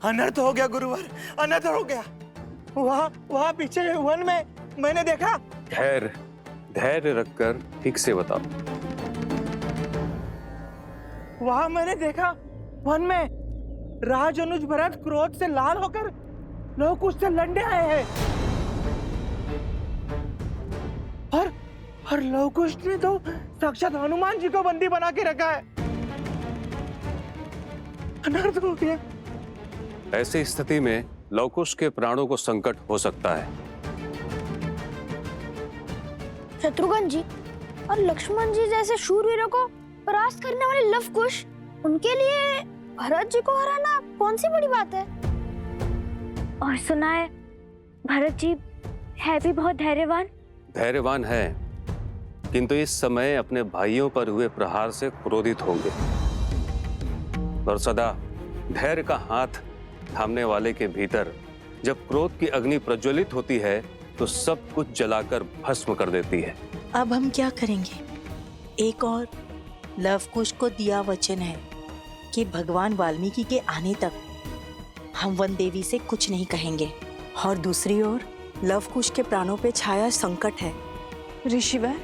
अनर्थ हो गया गुरुवर, अनर्थ हो गया। वहाँ पीछे वन में मैंने देखा। धैर्य रखकर ठीक से बताओ। वहाँ मैंने देखा वन में राज अनुज भरत क्रोध से लाल होकर लोग उससे लड़ने आए हैं। और लवकुश ने तो साक्षात हनुमान जी को बंदी बना के रखा है। अनर्थ हो गया। ऐसी स्थिति में लवकुश के प्राणों को संकट हो सकता है। शत्रुघ्न जी और लक्ष्मण जी जैसे शूरवीरों को परास्त करने वाले लवकुश, उनके लिए भरत जी को हराना कौन सी बड़ी बात है। और सुना है भरत जी है भी बहुत धैर्यवान है, किंतु इस समय अपने भाइयों पर हुए प्रहार से क्रोधित होंगे। और सदा धैर्य का हाथ थामने वाले के भीतर जब क्रोध की अग्नि प्रज्वलित होती है तो सब कुछ जलाकर भस्म कर देती है। अब हम क्या करेंगे? एक और लवकुश को दिया वचन है कि भगवान वाल्मीकि के आने तक हम वन देवी से कुछ नहीं कहेंगे, और दूसरी ओर लवकुश के प्राणों पे छाया संकट है। ऋषिवर,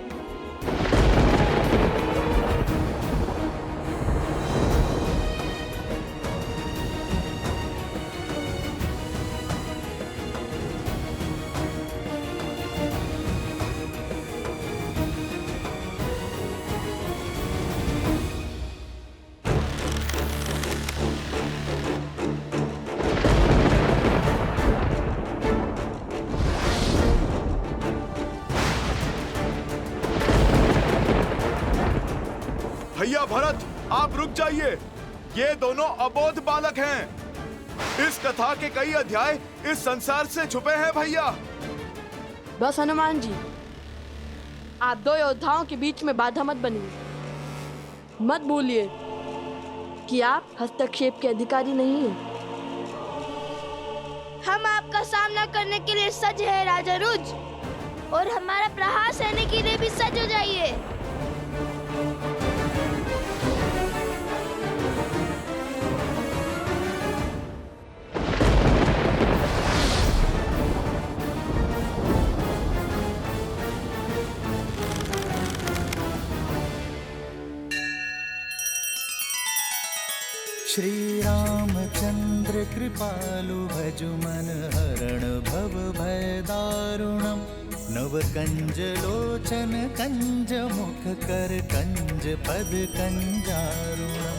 भैया भरत, आप रुक जाइए। ये दोनों अबोध बालक हैं। इस कथा के कई अध्याय इस संसार से छुपे हैं भैया। बस हनुमान जी, आप दो योद्धाओं के बीच में बाधा मत बनिए। मत भूलिए कि आप हस्तक्षेप के अधिकारी नहीं हैं। हम आपका सामना करने के लिए सज्ज है राजा रुज, और हमारा प्रहार सहने के लिए भी सज्ज हो जाइए। श्री रामचंद्र कृपालु भजु मन हरण भव भय दारुणम। नव कंज लोचन कंज मुख कर कंज पद कंजारुणम।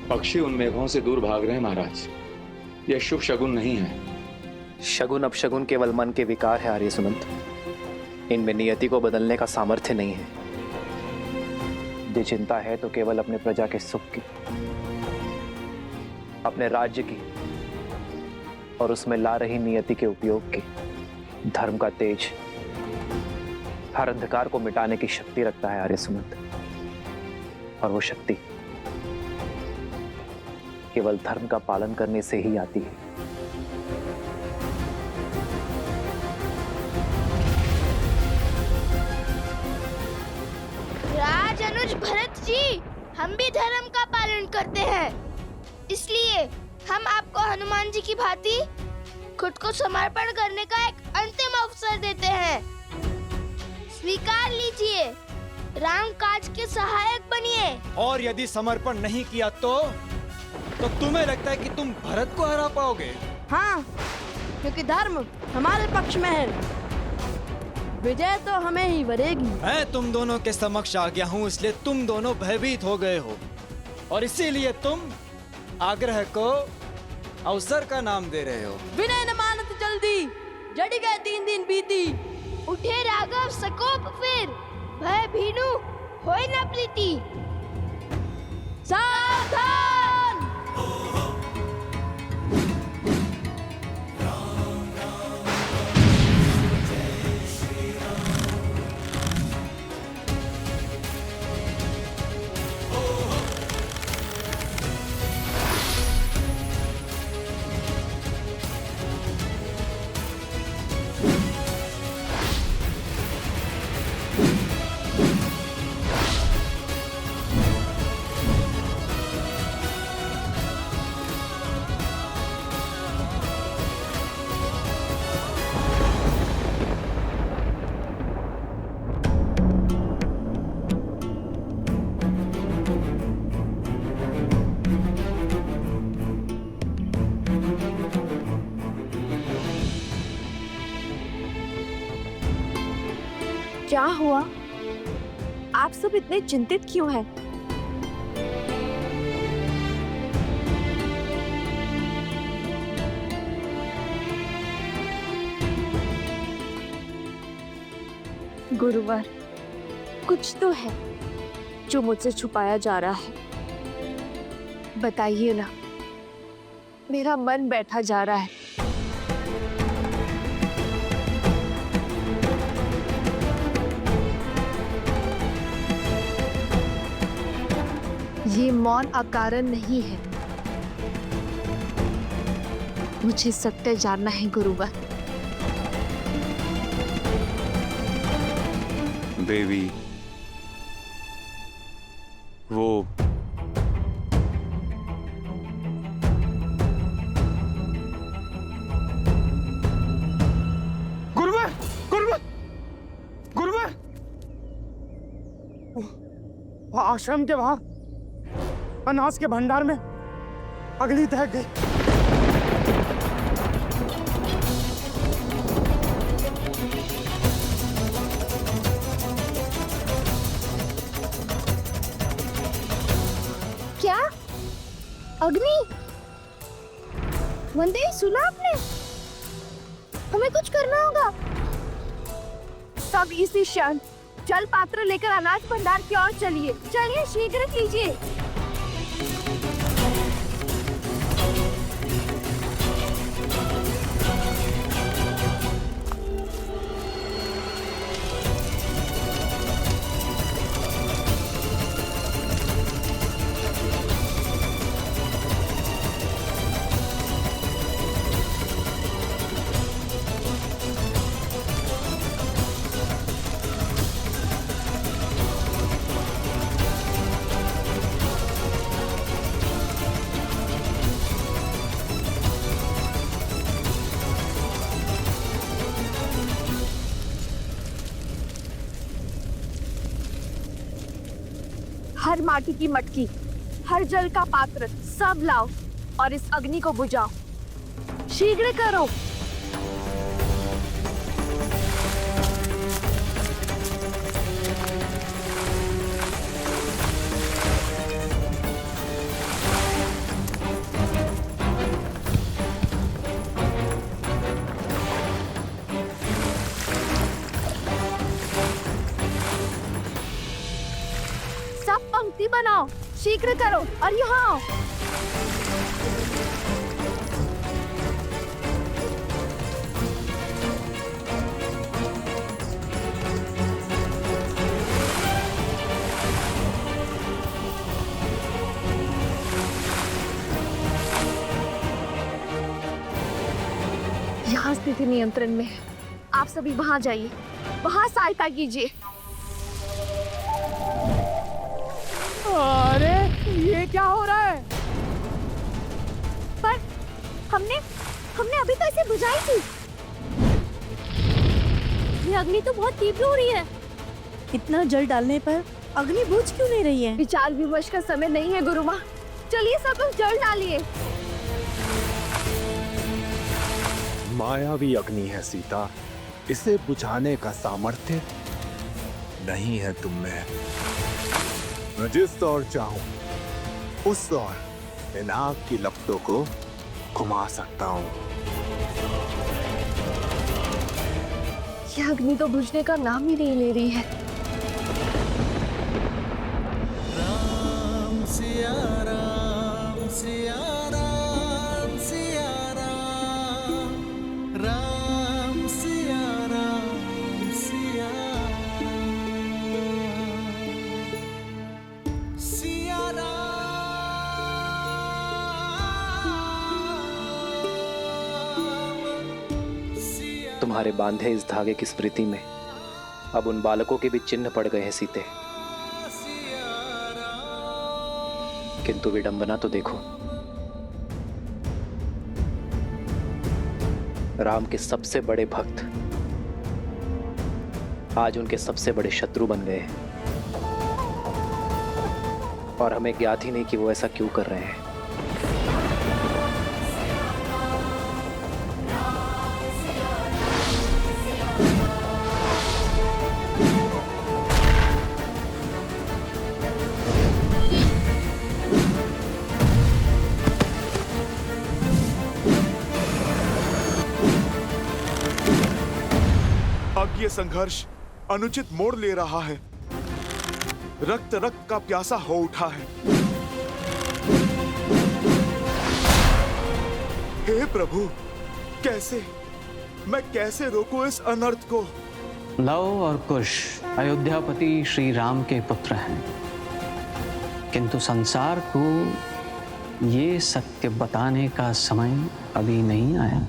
पक्षी उन मेघों से दूर भाग रहे हैं महाराज। यह शुभ शगुन नहीं है। शगुन अपशगुन केवल मन के विकार है आर्य सुमंत। इनमें नियति को बदलने का सामर्थ्य नहीं है। यदि चिंता है तो केवल अपने प्रजा के सुख की, अपने राज्य की और उसमें ला रही नियति के उपयोग की। धर्म का तेज हर अंधकार को मिटाने की शक्ति रखता है आर्य सुमंत, और वो शक्ति केवल धर्म का पालन करने से ही आती है। राज अनुज भरत जी, हम भी धर्म का पालन करते हैं, इसलिए हम आपको हनुमान जी की भांति खुद को समर्पण करने का एक अंतिम अवसर देते हैं। स्वीकार लीजिए, राम काज के सहायक बनिए। और यदि समर्पण नहीं किया तो तुम्हें लगता है कि तुम भरत को हरा पाओगे? हाँ, क्योंकि धर्म हमारे पक्ष में है। विजय तो हमें ही वरेगी। मैं तुम दोनों के समक्ष आ गया हूँ, इसलिए तुम दोनों भयभीत हो गए हो, और इसीलिए तुम आग्रह को अवसर का नाम दे रहे हो। विनय न मानत जल्दी, जड़ी गए 3 दिन बीती। उठे राघव सकोप फिर, भय भीनु होय न प्रीति। सावधान! क्या हुआ? आप सब इतने चिंतित क्यों हैं? गुरुवर, कुछ तो है जो मुझसे छुपाया जा रहा है। बताइए ना, मेरा मन बैठा जा रहा है। ये मौन अकारण नहीं है। मुझे सत्य जानना है गुरुवर। देवी, वो गुरुवर, गुरुवर, गुरुवर, आश्रम के बाहर अनाज के भंडार में अगली दहक गई। क्या? अग्नि? वंदे, सुना आपने? हमें कुछ करना होगा। सब इसी क्षण जल पात्र लेकर अनाज भंडार की ओर चलिए। चलिए, शीघ्र कीजिए। हर माटी की मटकी, हर जल का पात्र सब लाओ और इस अग्नि को बुझाओ। शीघ्र करो। पंक्ति बनाओ, शीघ्र करो और यहाँ आओ। यहाँ स्थिति नियंत्रण में है। आप सभी वहाँ जाइए, वहाँ सहायता कीजिए। अरे, ये क्या हो रहा है? पर हमने अभी तो इसे बुझाई थी। ये अग्नि तो बहुत तीव्र हो रही है। इतना जल डालने पर अग्नि बुझ क्यों नहीं रही है? विचार विमर्श का समय नहीं है गुरुमा। चलिए सब लोग जल डालिए। मायावी अग्नि है सीता, इसे बुझाने का सामर्थ्य नहीं है तुम में। मैं जिस ओर चाहूं उस ओर इन आग की लपटों को घुमा सकता हूं। यह अग्नि तो बुझने का नाम ही नहीं ले रही है। राम सिया राम सिया राम सिया राम, राम सिया राम सिया तुम्हारे बांधे इस धागे की स्मृति में अब उन बालकों के भी चिन्ह पड़ गए हैं सीते। किंतु विडंबना तो देखो, राम के सबसे बड़े भक्त आज उनके सबसे बड़े शत्रु बन गए हैं और हमें ज्ञात ही नहीं कि वो ऐसा क्यों कर रहे हैं। ये संघर्ष अनुचित मोड़ ले रहा है। रक्त रक्त का प्यासा हो उठा है। हे प्रभु, मैं कैसे रोकूं इस अनर्थ को? लव और कुश अयोध्यापति श्री राम के पुत्र हैं, किंतु संसार को ये सत्य बताने का समय अभी नहीं आया।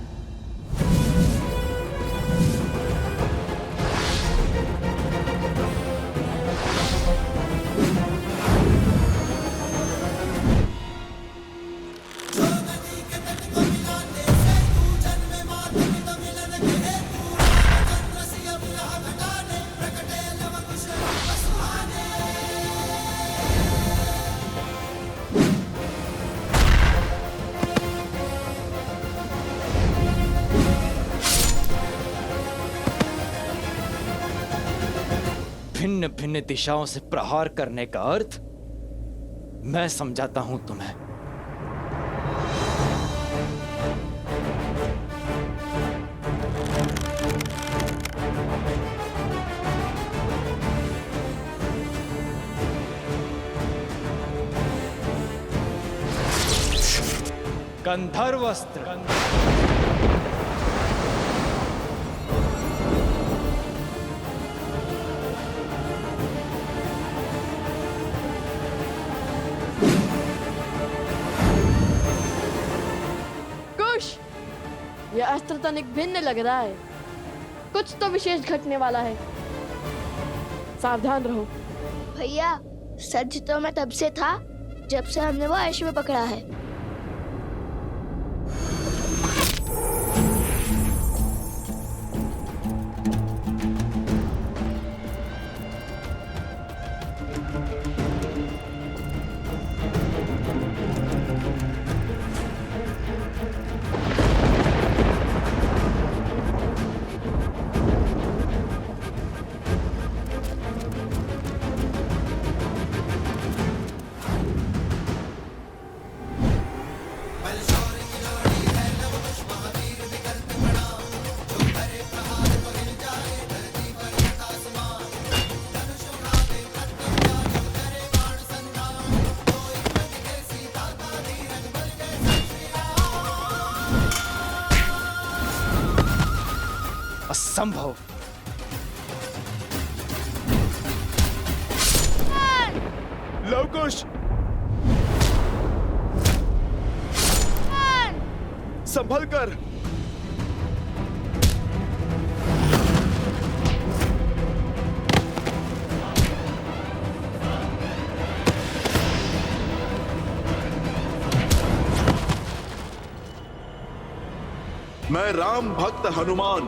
भिन्न भिन्न दिशाओं से प्रहार करने का अर्थ मैं समझाता हूं तुम्हें। गंधर्वस्त्र, यह अस्त्र तनिक भिन्न लग रहा है। कुछ तो विशेष घटने वाला है, सावधान रहो। भैया, सच तो मैं तब से था जब से हमने वो अश्व पकड़ा है। असंभव। लवकुश, संभल कर। मैं राम भक्त हनुमान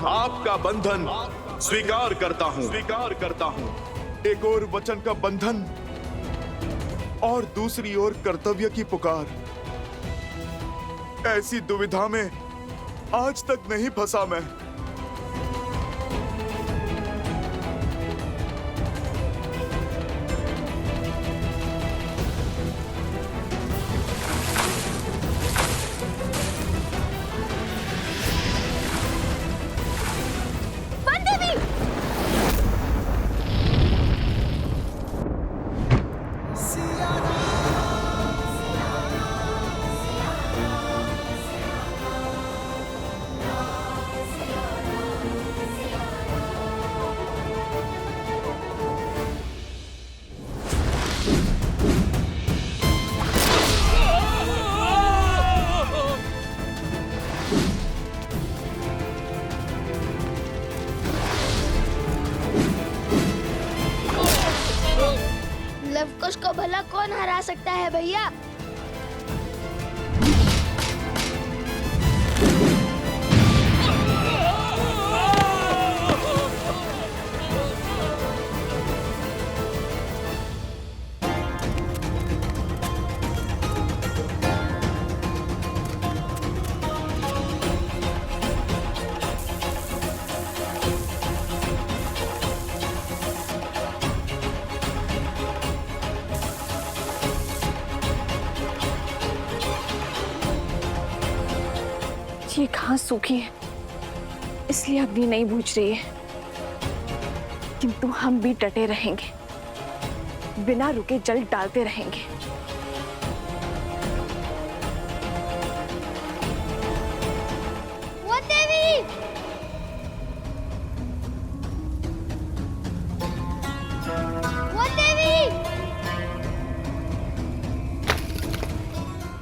आपका बंधन स्वीकार करता हूं। एक ओर वचन का बंधन और दूसरी ओर कर्तव्य की पुकार। ऐसी दुविधा में आज तक नहीं फंसा मैं। लवकुश को भला कौन हरा सकता है भैया? ये घास सूखी है, इसलिए अग्नि नहीं बुझ रही है। किंतु हम भी डटे रहेंगे, बिना रुके जल डालते रहेंगे। वन देवी, वन देवी,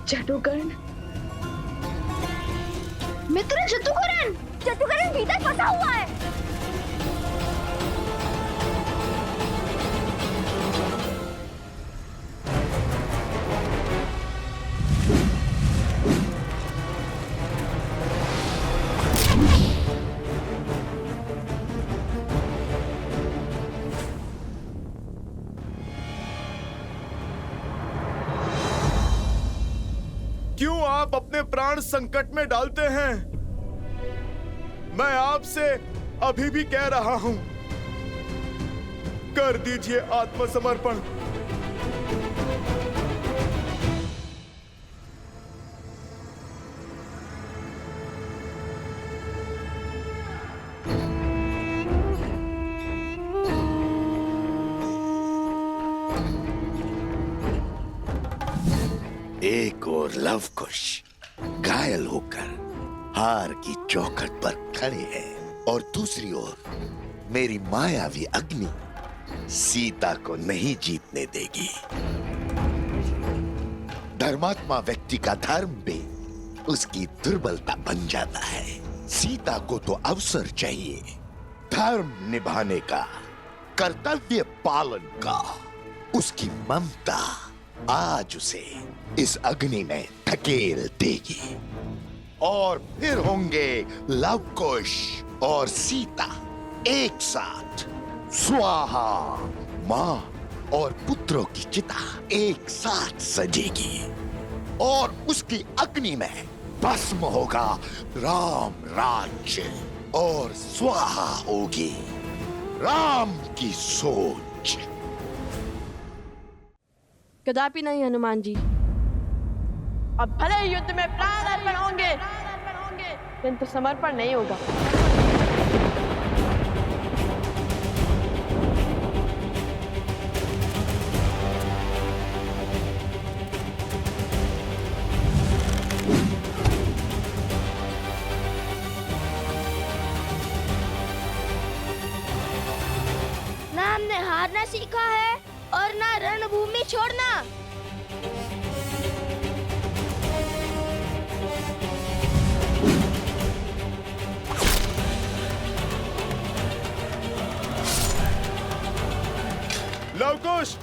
जटुकर्ण, मित्र जटुकर्ण, जटुकर्ण भीतर फंसा हुआ है। क्यों आप अपने प्राण संकट में डालते हैं? मैं आपसे अभी भी कह रहा हूं, कर दीजिए आत्मसमर्पण। एक और लवकुश घायल होकर हार की चौखट पर खड़े हैं और दूसरी ओर मेरी मायावी अग्नि सीता को नहीं जीतने देगी। धर्मात्मा व्यक्ति का धर्म भी उसकी दुर्बलता बन जाता है। सीता को तो अवसर चाहिए, धर्म निभाने का, कर्तव्य पालन का। उसकी ममता आज उसे इस अग्नि में धकेल देगी और फिर होंगे लवकुश और सीता एक साथ। स्वाहा, मां और पुत्रों की चिता एक साथ सजेगी और उसकी अग्नि में भस्म होगा राम राज्य और स्वाहा होगी राम की सोच। कदापि नहीं हनुमान जी। अब भले ही युद्ध में प्राण अर्पण होंगे, किंतु समर्पण नहीं होगा। ना हमने हारना सीखा है और ना रणभूमि छोड़ना। लवकुश,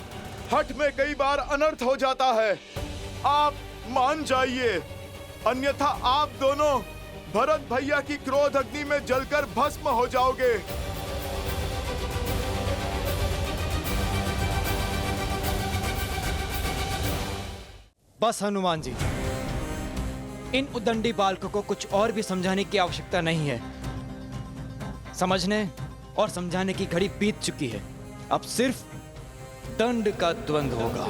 हठ में कई बार अनर्थ हो जाता है। आप मान जाइए, अन्यथा आप दोनों भरत भैया की क्रोध अग्नि में जलकर भस्म हो जाओगे। बस हनुमान जी, इन उद्दंडी बालकों को कुछ और भी समझाने की आवश्यकता नहीं है। समझने और समझाने की घड़ी बीत चुकी है। अब सिर्फ दंड का द्वंद्व होगा।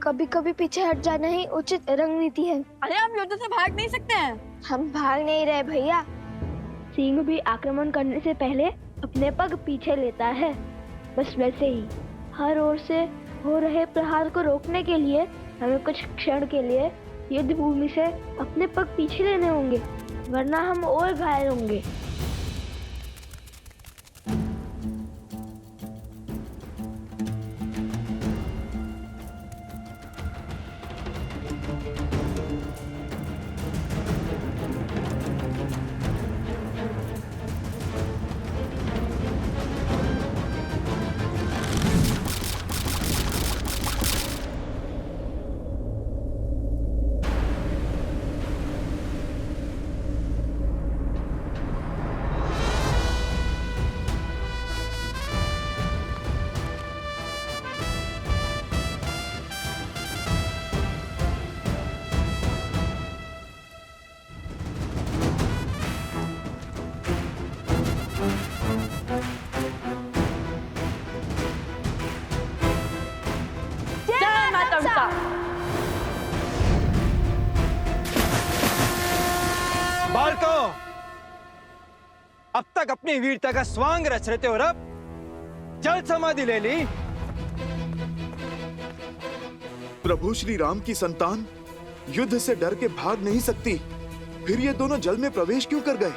कभी कभी पीछे हट जाना ही उचित रणनीति है। अरे हम युद्ध से भाग नहीं सकते हैं। हम भाग नहीं रहे भैया। सिंह भी आक्रमण करने से पहले अपने पग पीछे लेता है। बस वैसे ही हर ओर से हो रहे प्रहार को रोकने के लिए हमें कुछ क्षण के लिए युद्ध भूमि से अपने पग पीछे लेने होंगे, वरना हम और घायल होंगे। अब तक अपनी वीरता का स्वांग रच रहे थे और अब जल समाधि ले ली। प्रभु श्री राम की संतान युद्ध से डर के भाग नहीं सकती, फिर ये दोनों जल में प्रवेश क्यों कर गए?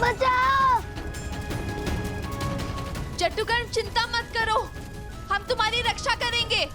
बचाओ! जट्टुगण चिंता मत करो, हम तुम्हारी रक्षा करेंगे।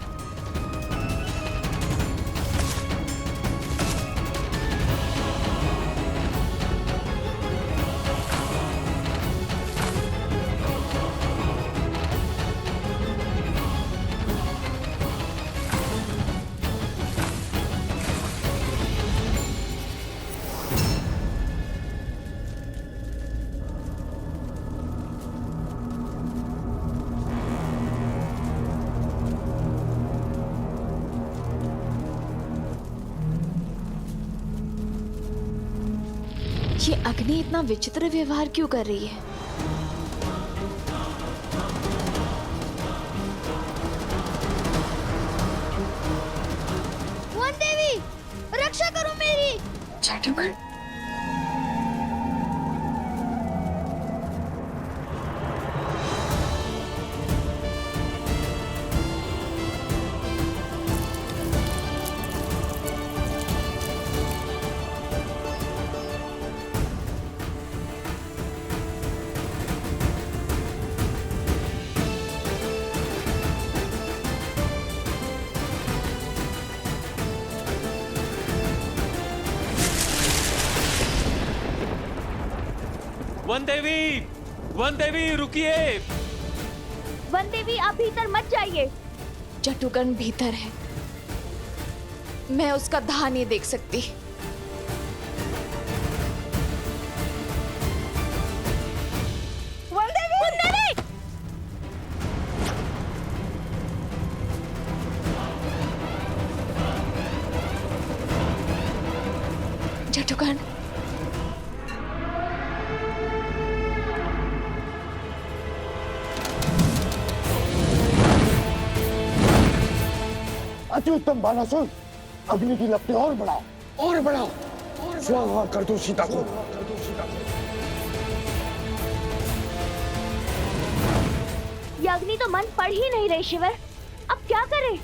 ये अग्नि इतना विचित्र व्यवहार क्यों कर रही है? वन देवी, रक्षा करो मेरी। जट्टुगण, वन देवी रुकिए। वन देवी, आप भीतर मत जाइए। जट्टुगण भीतर है, मैं उसका दाह नहीं देख सकती। वन देवी! वन देवी! जट्टुगण, अति उत्तम बालासुर, अग्नि की लपटें और बढ़ाओ, और बढ़ाओ, स्वाहा कर दो सीता को। ये अग्नि तो मन पड़ ही नहीं रही शिवर, अब क्या करें?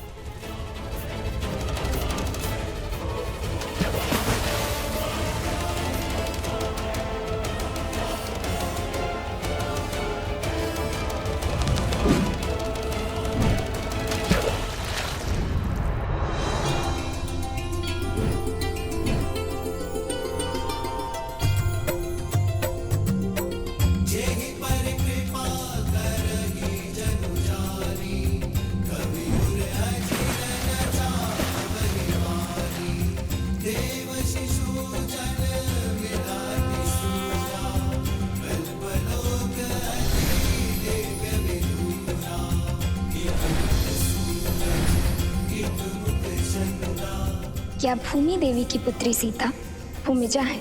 क्या भूमि देवी की पुत्री सीता भूमिजा है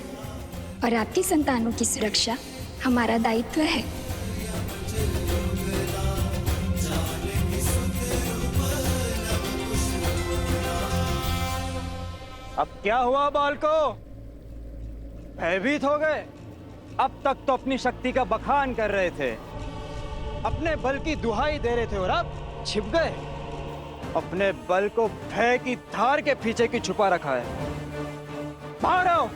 और आपकी संतानों की सुरक्षा हमारा दायित्व है। अब क्या हुआ बालको? भयभीत हो गए? अब तक तो अपनी शक्ति का बखान कर रहे थे, अपने बल की दुहाई दे रहे थे और अब छिप गए। अपने बल को भय की धार के पीछे की छुपा रखा है। बाहर आओ।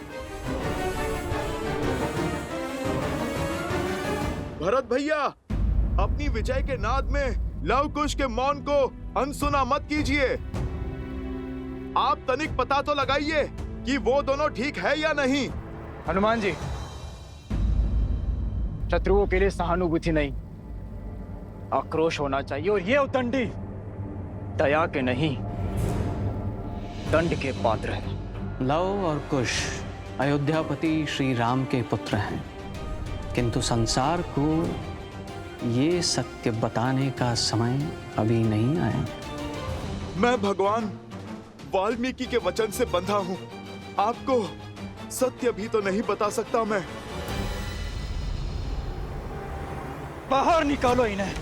भरत भैया, अपनी विजय के नाद में लव कुश के मौन को अनसुना मत कीजिए। आप तनिक पता तो लगाइए कि वो दोनों ठीक है या नहीं। हनुमान जी, शत्रुओं के लिए सहानुभूति नहीं, आक्रोश होना चाहिए। और ये उद्दंडी दया के नहीं, दंड के पात्र है। लव और कुश अयोध्यापति श्री राम के पुत्र हैं, किंतु संसार को ये सत्य बताने का समय अभी नहीं आया। मैं भगवान वाल्मीकि के वचन से बंधा हूँ, आपको सत्य भी तो नहीं बता सकता मैं। बाहर निकालो इन्हें।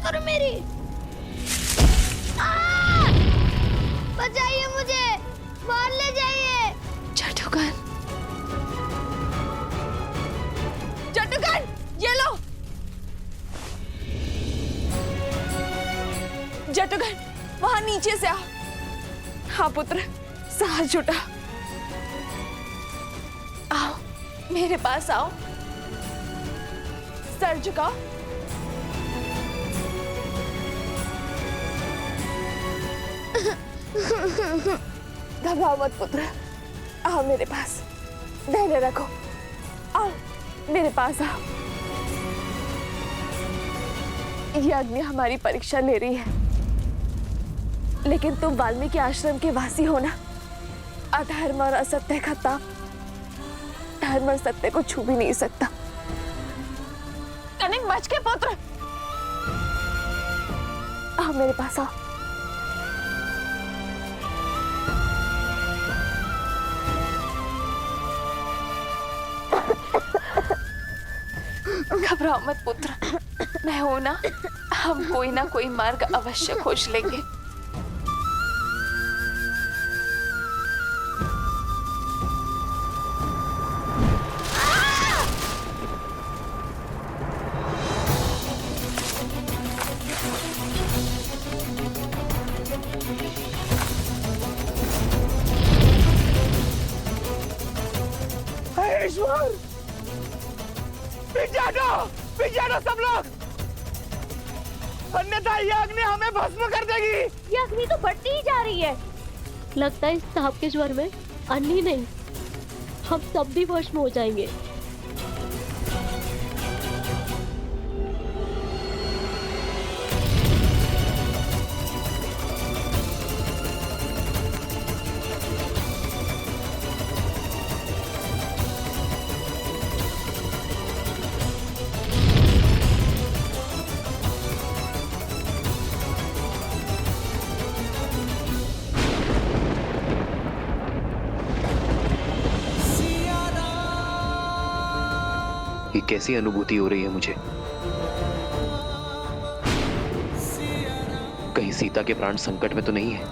करो मेरी। बचाइए मुझे, मार ले जाइए। जटुगन, जटुगन, ये लो। जटुगन, वहां नीचे से आओ। हाँ पुत्र, साहस जुटा। आओ, मेरे पास आओ। सर झुकाओ। घबराओ मत पुत्र, आओ मेरे पास, धैर्य रखो। आओ मेरे पास आओ। ये अग्नि हमारी परीक्षा ले रही है, लेकिन तुम वाल्मीकि आश्रम के वासी हो ना। अधर्म और असत्य का ताप धर्म और सत्य को छू भी नहीं सकता। कनिक बच के पुत्र, आओ मेरे पास आओ। घबराओ मत पुत्र, मैं हूं ना। हम कोई ना कोई मार्ग अवश्य खोज लेंगे। ईश्वर, पीछे हटो सब लोग, अन्यथा ये अग्नि हमें भस्म कर देगी। ये अग्नि तो बढ़ती ही जा रही है। लगता है इस सांप के ज्वर में अन्य ही नहीं, हम सब भी भस्म हो जाएंगे। ये कैसी अनुभूति हो रही है मुझे? कहीं सीता के प्राण संकट में तो नहीं है?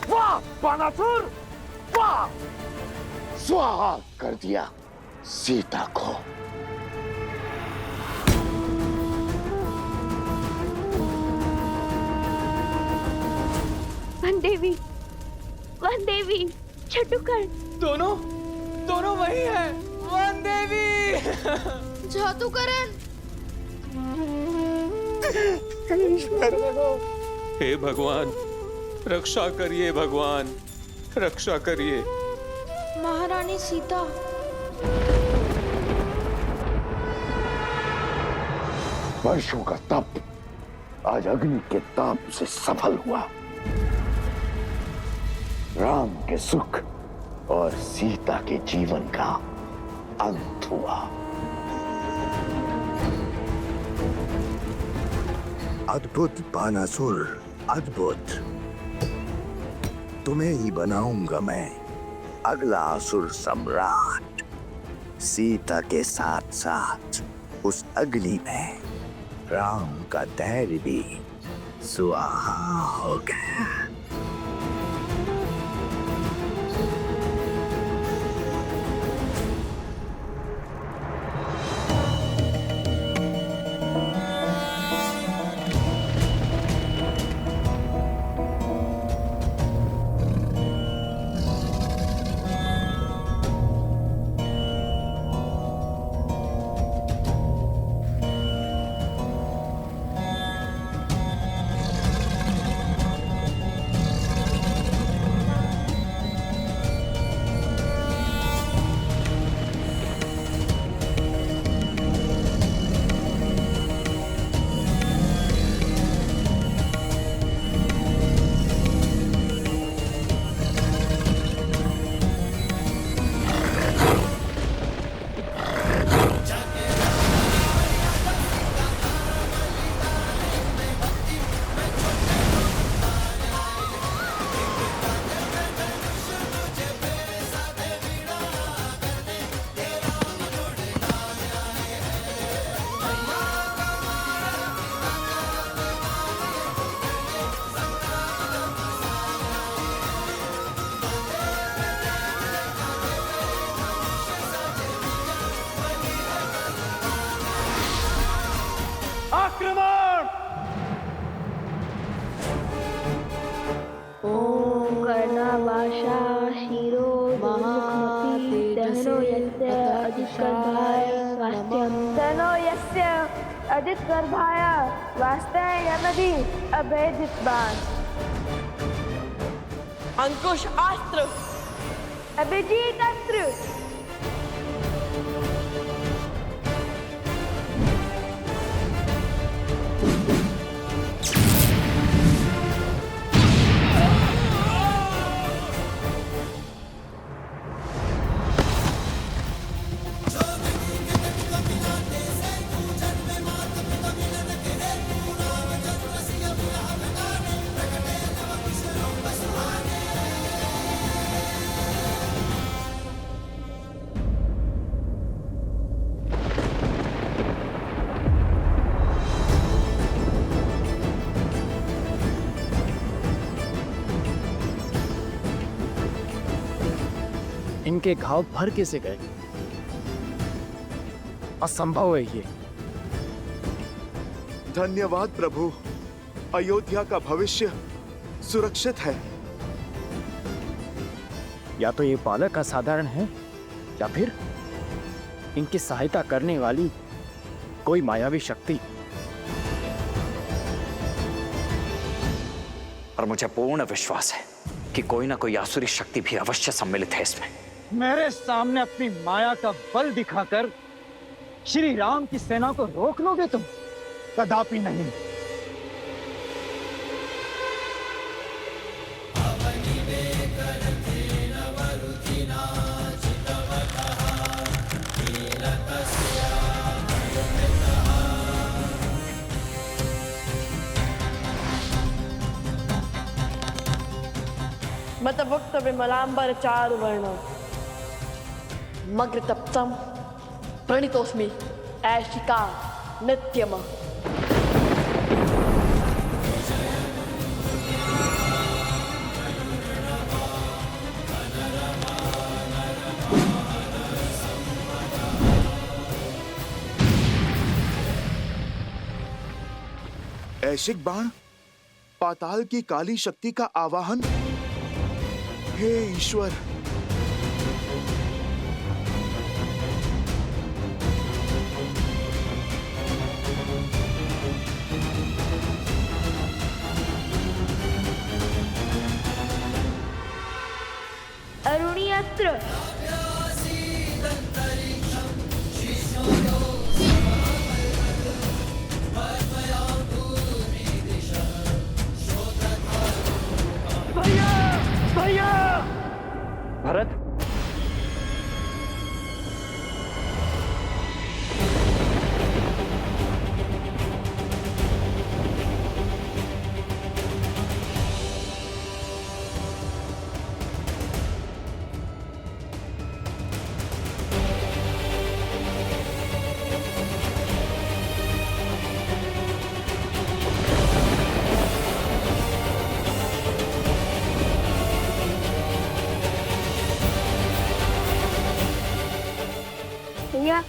वाह बानासुर, वाह! स्वाहा कर दिया सीता को। वन देवी, छटुकर, दोनों वही है। वन देवी, जादूकरण। हे भगवान, रक्षा करिए भगवान, रक्षा करिए। महारानी सीता। वर्षों का तप आज अग्नि के ताप से सफल हुआ। राम के सुख और सीता के जीवन का अंत हुआ। अद्भुत बानासुर, अद्भुत। तुम्हें ही बनाऊंगा मैं अगला असुर सम्राट। सीता के साथ साथ उस अग्नि में राम का धैर्य भी स्वाहा हो गया। स्वास्थ्यम तनो यस्य अदित गर्भाय स्वास्थ्य यमदि अभेदितवान अंकुश अस्त्र अभिजीत अस्त्र इनके घाव भर कैसे गए? असंभव है ये। धन्यवाद प्रभु, अयोध्या का भविष्य सुरक्षित है। या तो ये बालक असाधारण है या फिर इनकी सहायता करने वाली कोई मायावी शक्ति। और मुझे पूर्ण विश्वास है कि कोई ना कोई आसुरी शक्ति भी अवश्य सम्मिलित है इसमें। मेरे सामने अपनी माया का बल दिखाकर श्री राम की सेना को रोक लोगे तुम? कदापि नहीं। मतभुक्त विमलांबर चारु वर्ण मग्र तप्तम प्रणितोस्मि ऐशिका नित्यम। ऐशिक बाण, पाताल की काली शक्ति का आवाहन। हे ईश्वर, अरुणी अस्त्र भरत, भैया,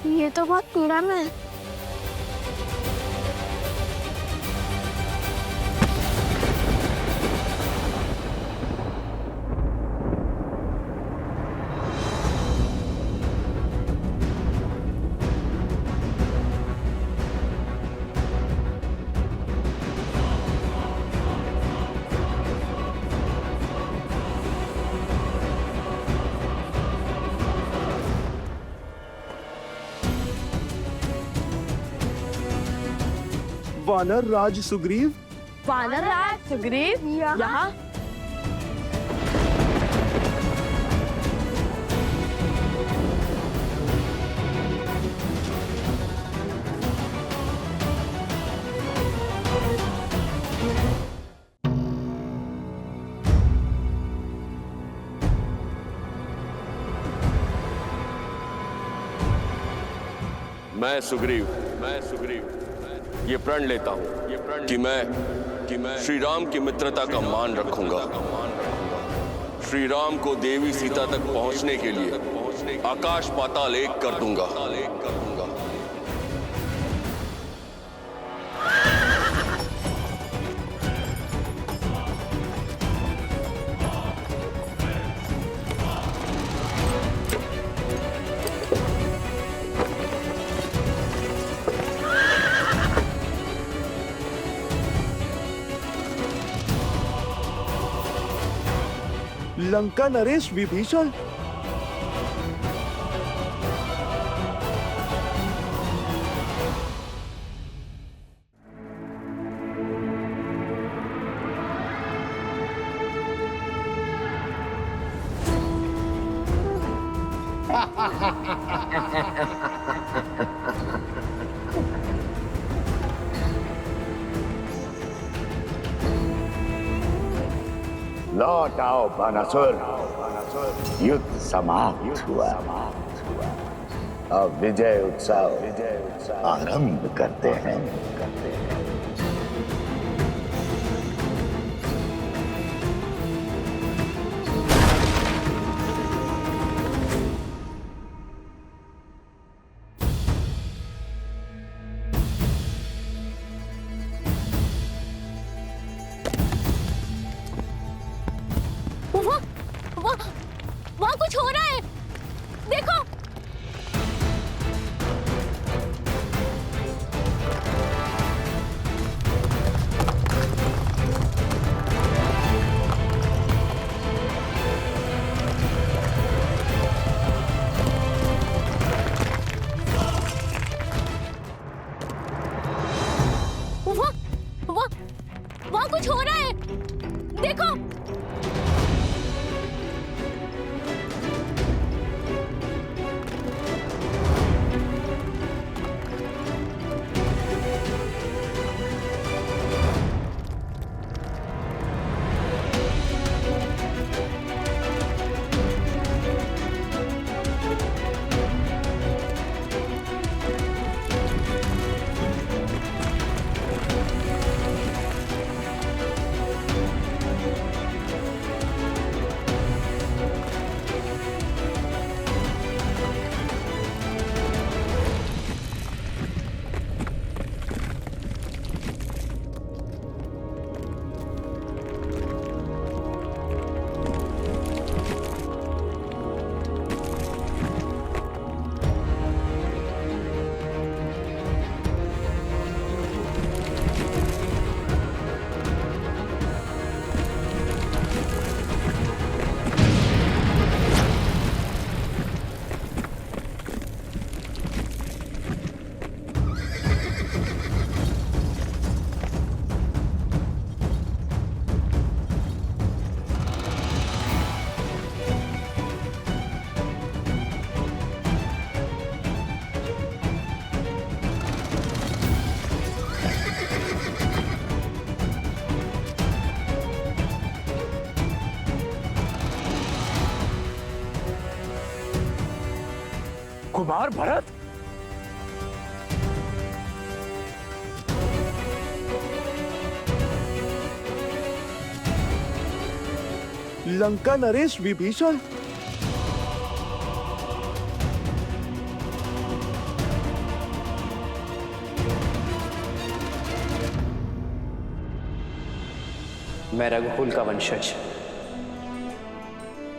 ये तो बहुत पीड़ा में है। वानर राज सुग्रीव। वानर राज सुग्रीव यहाँ? मैं सुग्रीव ये प्रण लेता हूँ कि मैं श्री राम की मित्रता का मान रखूंगा। श्री राम को देवी सीता तक पहुंचने के लिए आकाश पाताल एक कर दूंगा। लंका नरेश विभीषण। लौट आओ बानासुर, युद्ध समाप्त हुआ। अब विजय उत्सव आरंभ करते हैं। वहाँ कुछ हो रहा है, देखो। वहाँ कुछ हो रहा है, देखो। कुमार भरत, लंका नरेश विभीषण। मैं रघुकुल का वंशज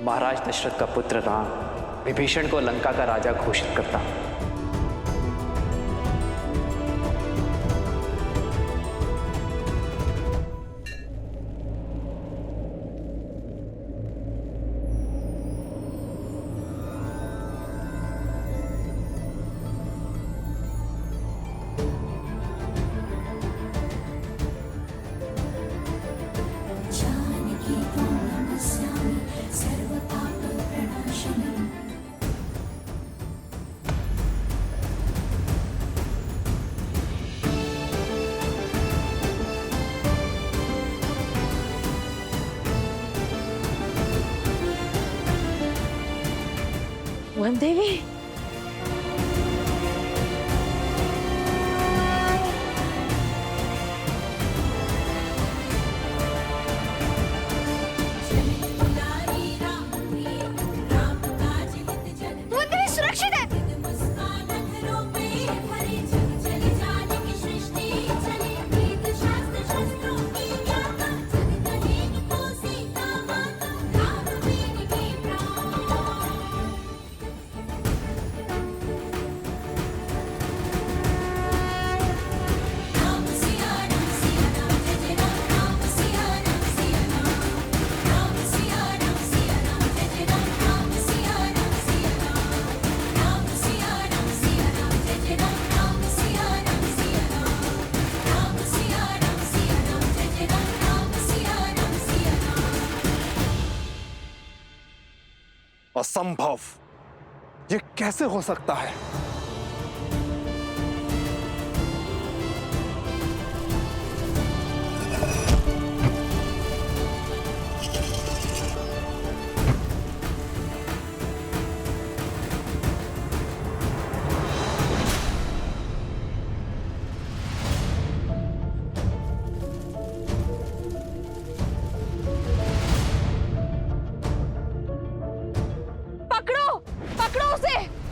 महाराज दशरथ का पुत्र राम विभीषण को लंका का राजा घोषित करता हूं। वन देवी, सुरक्षित है। असंभव। ये कैसे हो सकता है?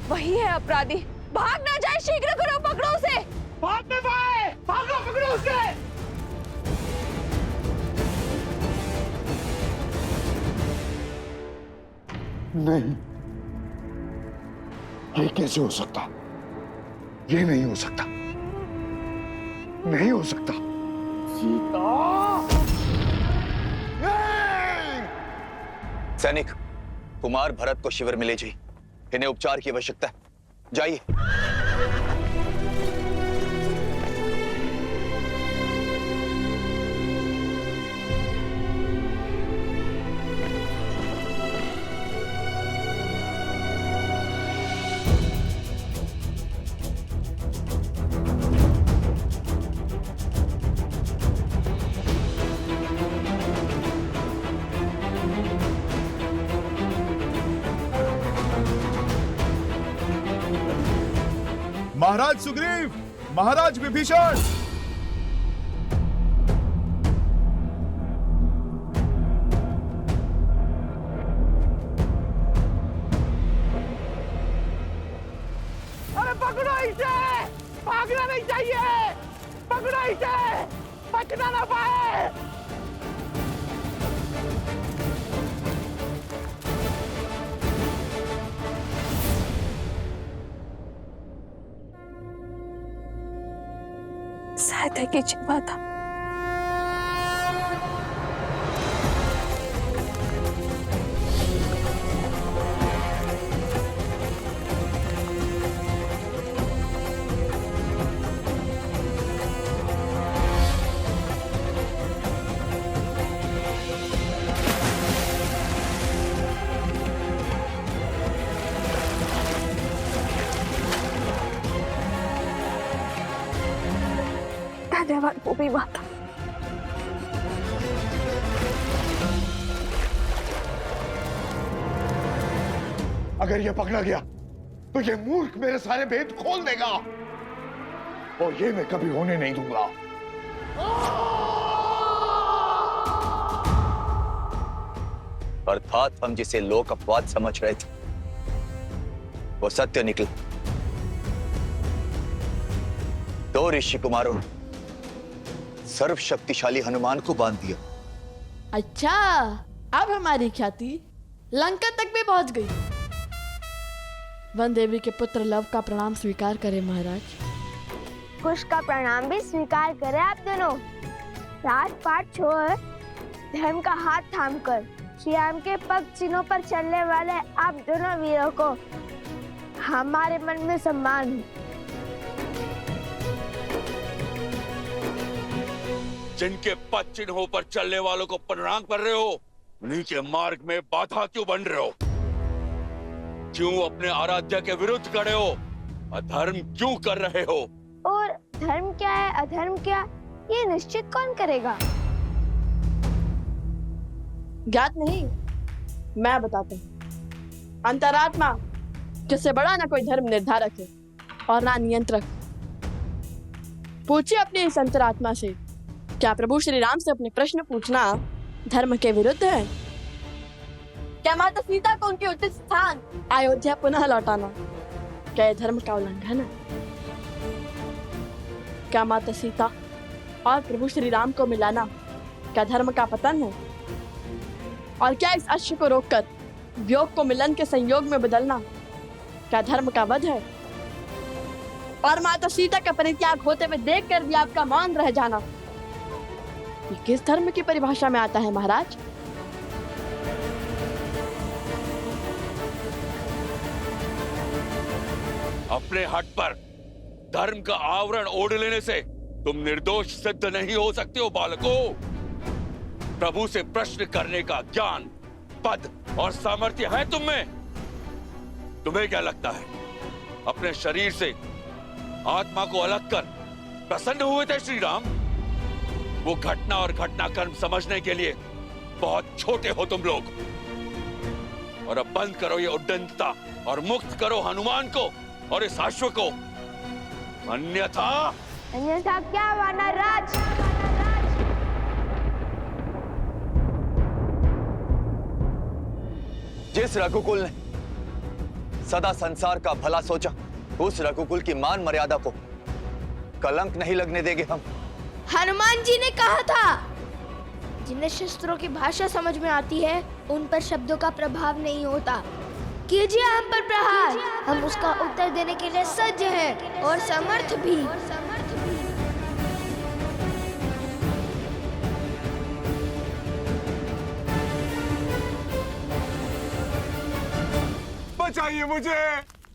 वही है अपराधी। भाग ना जाए, शीघ्र करो, पकड़ो उसे। भाग में पाए, भागो, पकड़ो उसे। नहीं, ये कैसे हो सकता? ये नहीं हो सकता, नहीं हो सकता। सीता! सैनिक, कुमार भरत को शिविर में ले जाइए। इन्हें उपचार की आवश्यकता है। जाइए। महाराज सुग्रीव, महाराज विभीषण। अरे पकड़ो इसे, भागना नहीं चाहिए, पकड़ो इसे, बचना ना पाए। सहायता कीजिए माता। धन्यवाद भूमि माता। अगर ये पकड़ा गया तो ये मूर्ख मेरे सारे भेद खोल देगा, और ये मैं कभी होने नहीं दूंगा। अर्थात हम जिसे लोक अपवाद समझ रहे थे वो सत्य निकला। दो ऋषि कुमारों ने सर्वशक्तिशाली हनुमान को बांध दिया। अच्छा, अब हमारी ख्याति लंका तक भी पहुंच गई। वन देवी के पुत्र लव का प्रणाम स्वीकार करें महाराज। कुश का प्रणाम भी स्वीकार करें आप दोनों। राजपाट छोड़ धर्म का हाथ थामकर श्री राम के पग चिन्हों पर चलने वाले आप दोनों वीरों को हमारे मन में सम्मान है। जिनके पद चिन्हों पर चलने वालों को प्रणाम कर रहे हो, उन्हीं के मार्ग में बाधा क्यों बन रहे हो? क्यों अपने आराध्य के विरुद्ध खड़े हो? अधर्म क्यों कर रहे हो? और धर्म क्या है, अधर्म क्या, ये निश्चित कौन करेगा? ज्ञात नहीं, मैं बताता हूँ। अंतरात्मा, जिससे बड़ा ना कोई धर्म निर्धारक है और ना नियंत्रक। पूछिए अपनी इस अंतरात्मा से, क्या प्रभु श्री राम से अपने प्रश्न पूछना धर्म के विरुद्ध है? क्या माता सीता को उनके उचित स्थान अयोध्या पुनः लौटाना क्या यह धर्म का उल्लंघन है? क्या माता सीता और प्रभु श्री राम को मिलाना क्या धर्म का पतन है? और क्या इस अश्व को रोककर वियोग को मिलन के संयोग में बदलना क्या धर्म का वध है? और माता सीता का परित्याग होते हुए देखकर भी आपका मौन रह जाना ये किस धर्म की परिभाषा में आता है महाराज? अपने हट पर धर्म का आवरण ओढ़ लेने से तुम निर्दोष सिद्ध नहीं हो सकते हो बालकों। प्रभु से प्रश्न करने का ज्ञान, पद और सामर्थ्य है तुम में, तुम्हें क्या लगता है अपने शरीर से आत्मा को अलग कर प्रसन्न हुए थे श्री राम? वो घटना और घटनाक्रम समझने के लिए बहुत छोटे हो तुम लोग। और अब बंद करो ये उद्दंडता और मुक्त करो हनुमान को और इस अश्व को, अन्यथा क्या वानर राज? जिस रघुकुल ने सदा संसार का भला सोचा, उस रघुकुल की मान मर्यादा को कलंक नहीं लगने देंगे हम। हनुमान जी ने कहा था, जिन्हें शस्त्रों की भाषा समझ में आती है उन पर शब्दों का प्रभाव नहीं होता। कीजिए हम पर प्रहार, हम उसका उत्तर देने के लिए सज्ज हैं और समर्थ भी। बचाइए मुझे,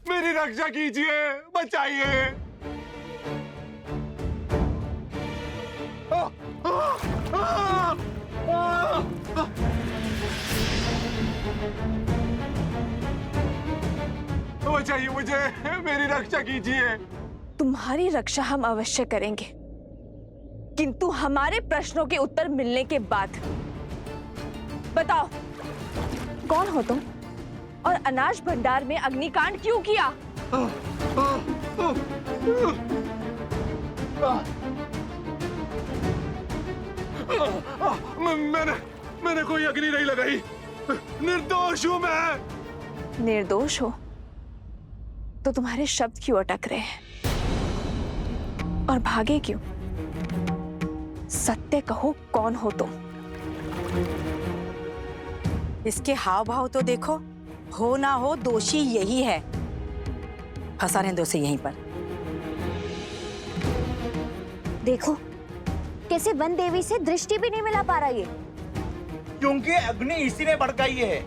मेरी रक्षा कीजिए, बचाइए। बचाइए मुझे, मेरी रक्षा कीजिए। तुम्हारी रक्षा हम अवश्य करेंगे, किंतु हमारे प्रश्नों के उत्तर मिलने के बाद। बताओ, कौन हो तुम और अनाज भंडार में अग्निकांड क्यों किया? मैंने कोई अग्नि नहीं लगाई, निर्दोष हूं मैं। निर्दोष हो तो तुम्हारे शब्द क्यों अटक रहे हैं और भागे क्यों? सत्य कहो, कौन हो तुम? इसके हाव भाव तो देखो, हो ना हो दोषी यही है। फंसाने दो से यहीं पर। देखो कैसे वन देवी से दृष्टि भी नहीं मिला पा रहा ये, क्योंकि अग्नि इसी ने भड़काई है।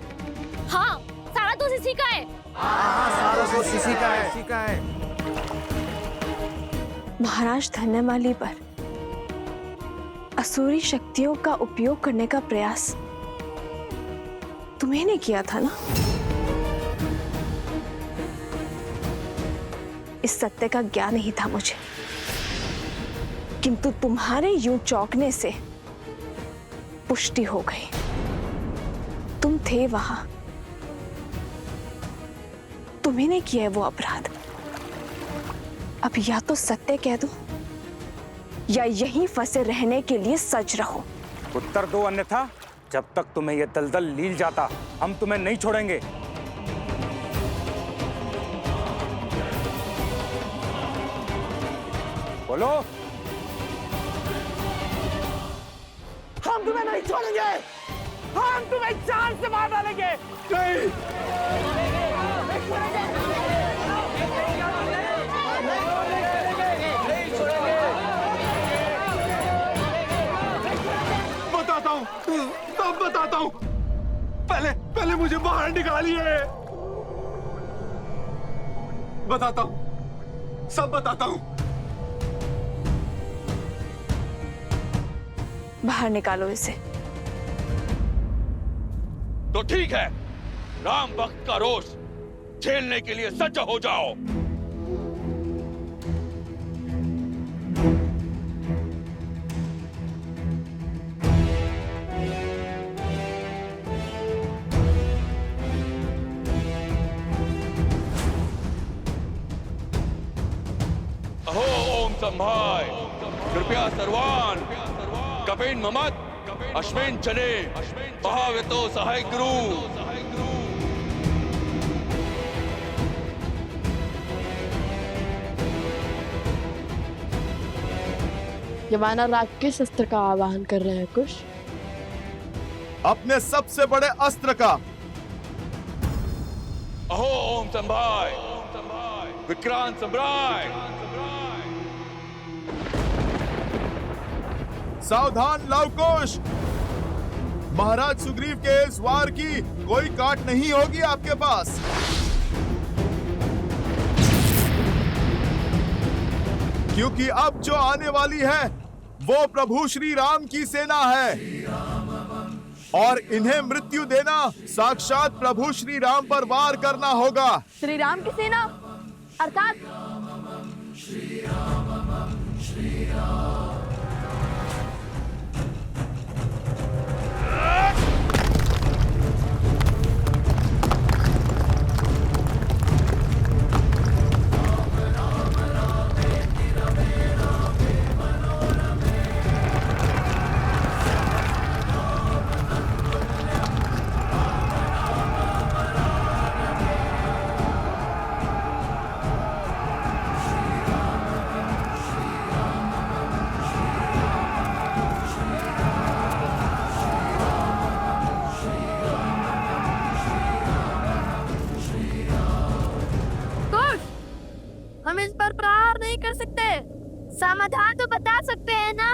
हाँ, सारा दोष इसी का है। सारा दोष इसी का है। महाराज धन्यमाली पर असुरी शक्तियों का उपयोग करने का प्रयास तुम्हें ने किया था ना? इस सत्य का ज्ञान नहीं था मुझे, किंतु तुम्हारे यूं चौंकने से पुष्टि हो गई। तुम थे वहां, तुम्ही ने किया है वो अपराध। अब या तो सत्य कह दो या यहीं फंसे रहने के लिए सच रहो। उत्तर दो, अन्यथा जब तक तुम्हें यह दलदल लील जाता हम तुम्हें नहीं छोड़ेंगे। बोलो। हम तुम्हें नहीं छोड़ेंगे, हम तुम्हें जान से मार डालेंगे। नहीं। बताता हूँ, तब बताता हूँ। पहले मुझे बाहर निकालिए। बताता हूँ, सब बताता हूँ। बाहर निकालो इसे। तो ठीक है, राम भक्त का रोष झेलने के लिए सज्ज हो जाओ। अहो ओम संभाय, कृपया सर्वान कपेन ममत अश्वेन चने महावेतो सहाय गुरु। ये वानर राज किस अस्त्र का आवाहन कर रहे हैं कुश? अपने सबसे बड़े अस्त्र का। अहो ओम संभाय, विक्रांत सम्राय। सावधान लवकुश, महाराज सुग्रीव के इस वार की कोई काट नहीं होगी आपके पास। क्योंकि अब जो आने वाली है वो प्रभु श्री राम की सेना है। और इन्हें मृत्यु देना साक्षात प्रभु श्री राम पर वार करना होगा। श्री राम की सेना अर्थात हम इस पर प्रहार नहीं कर सकते। समाधान तो बता सकते हैं ना।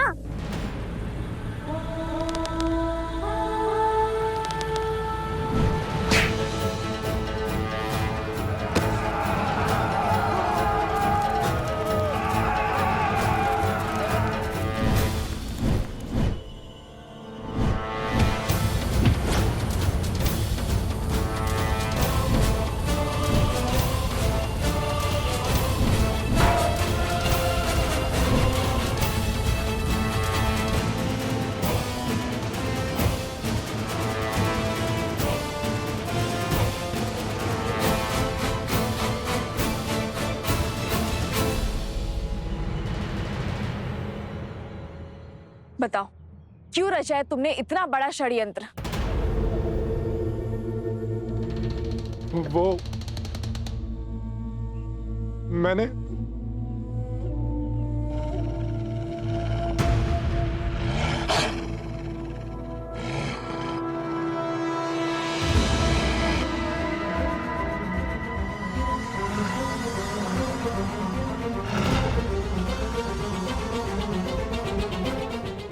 बताओ क्यों रचा है तुमने इतना बड़ा षड्यंत्र? वो मैंने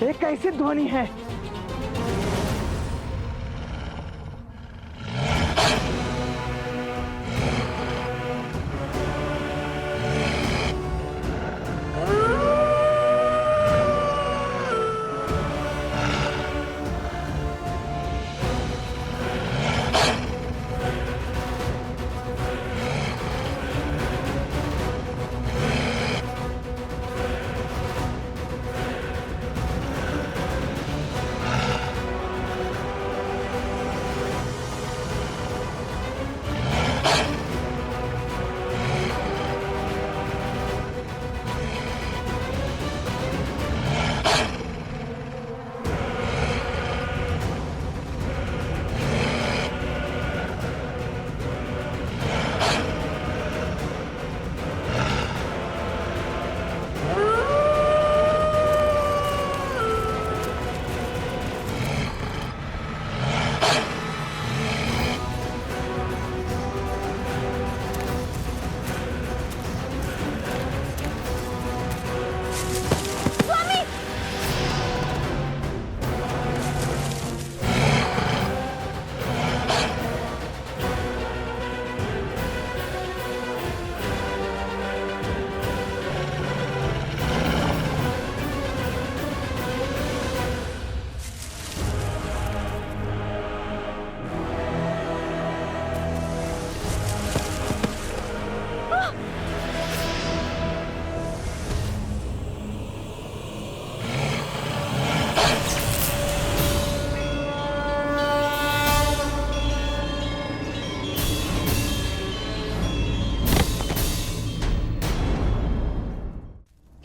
ये कैसी ध्वनि है?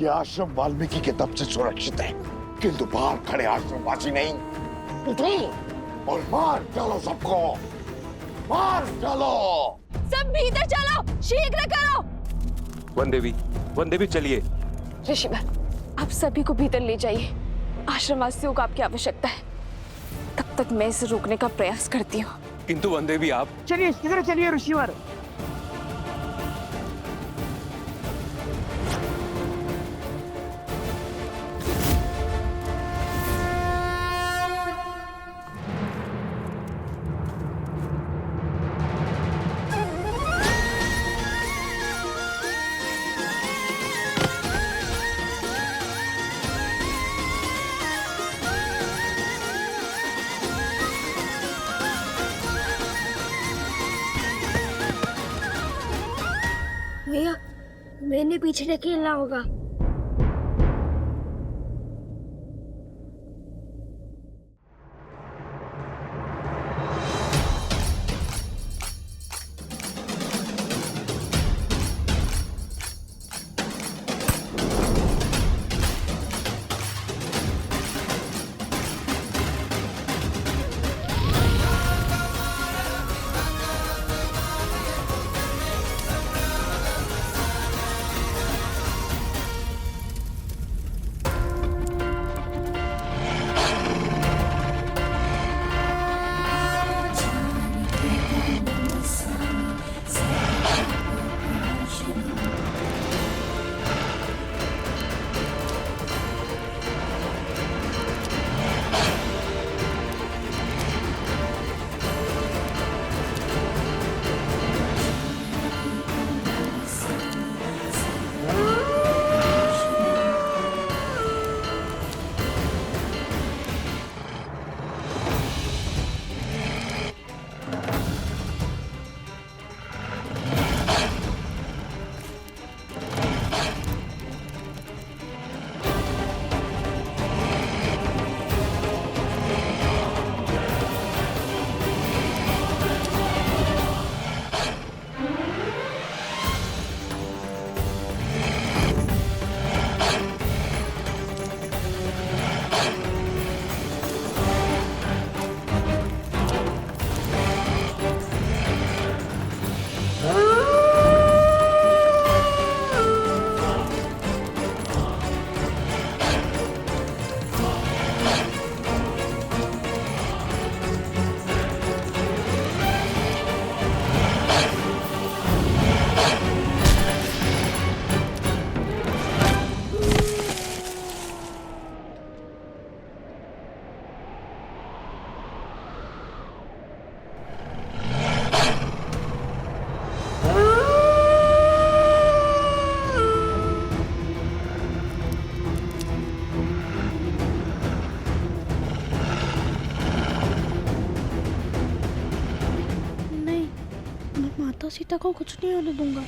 ये आश्रम वाल्मीकि के तप से सुरक्षित है, किंतु बाहर खड़े आश्रमवासी नहीं। उठो और मार डालो सबको, मार डालो। सब भीतर चलो, शीघ्र करो। वन देवी चलिए। ऋषिवर आप सभी को भीतर ले जाइए। आश्रमवासियों को आपकी आवश्यकता है। तब तक मैं इसे रोकने का प्रयास करती हूँ। किंतु वन देवी आप चलिए शीघ्र चलिए ऋषिवर। मैंने पीछे ढकेलना होगा। माता सीता को कुछ नहीं होने दूंगा।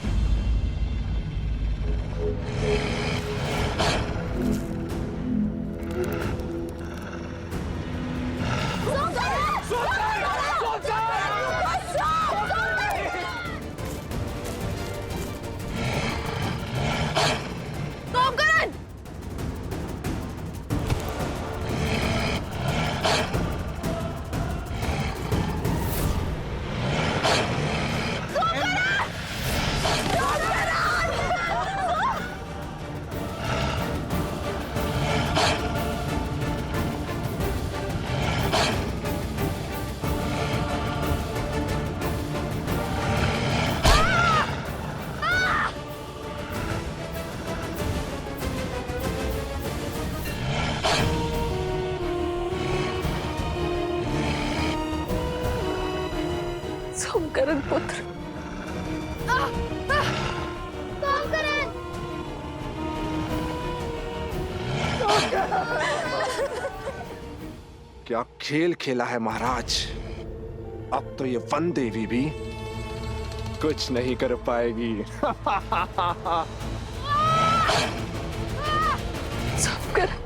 सोमकरण पुत्र, क्या खेल खेला है महाराज। अब तो ये वन देवी भी कुछ नहीं कर पाएगी। सोमकरण,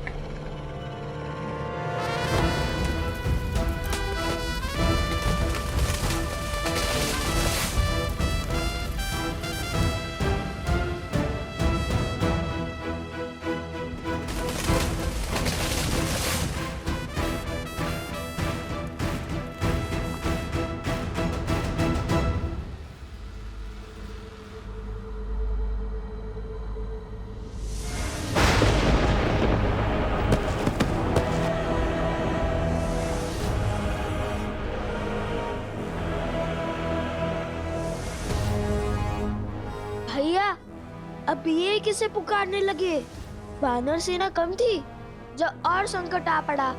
भैया अब ये किसे पुकारने लगे? वानर सेना कम थी जो और संकट आ पड़ा।